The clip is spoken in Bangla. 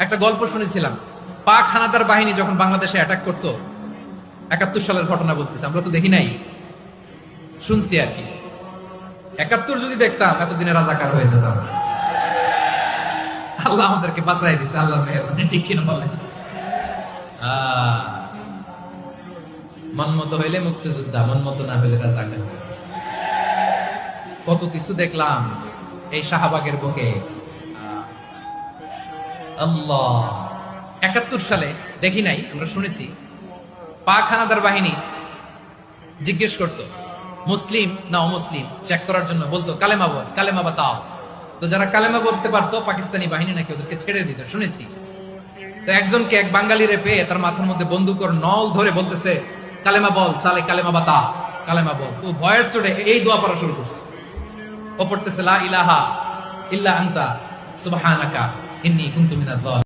একটা গল্প শুনেছিলাম, পাক হানাদার বাহিনী যখন বাংলাদেশে অ্যাটাক করতো, ৭১ সালের ঘটনা বলতেছে, আমরা তো দেখি নাই, শুনছি আর কি। ৭১ যদি দেখতাম এতদিনে রাজাকার হয়ে যেতাম। আল্লাহ আমাদেরকে বাঁচাই দিছে, আল্লাহর মেহেরবানি, ঠিক কিনা বলেন? মন মতো হইলে মুক্তিযোদ্ধা, মন মতো না হইলে রাজাকার। কত কিছু দেখলাম এই শাহবাগের বুকে। আল্লাহ, ৭১ সালে দেখি নাই, আমরা শুনেছি। পাক হানাদার বাহিনী জিজ্ঞেস করতো মুসলিম না অমুসলিম চেক করার জন্য, বলতো কালেমা বল, কালেমা বাতাও। তো যারা কালেমা বলতে পারতো পাকিস্তানি বাহিনী নাকি ওদেরকে ছেড়ে দিত, শুনেছি। তো একজনকে, এক বাঙালিরে পেয়ে তার মাথার মধ্যে বন্দুকর নল ধরে বলতেছে কালেমা বল সালে, কালেমা বাতা, কালেমা বল। তো ভয়ের চোটে এই দোয়া পড়া শুরু করছে। ও পড়তেছে লা ইলাহা ইল্লা আনতা সুবহানাকা ইন্নী কুনতু মিনাজ জালিমিন।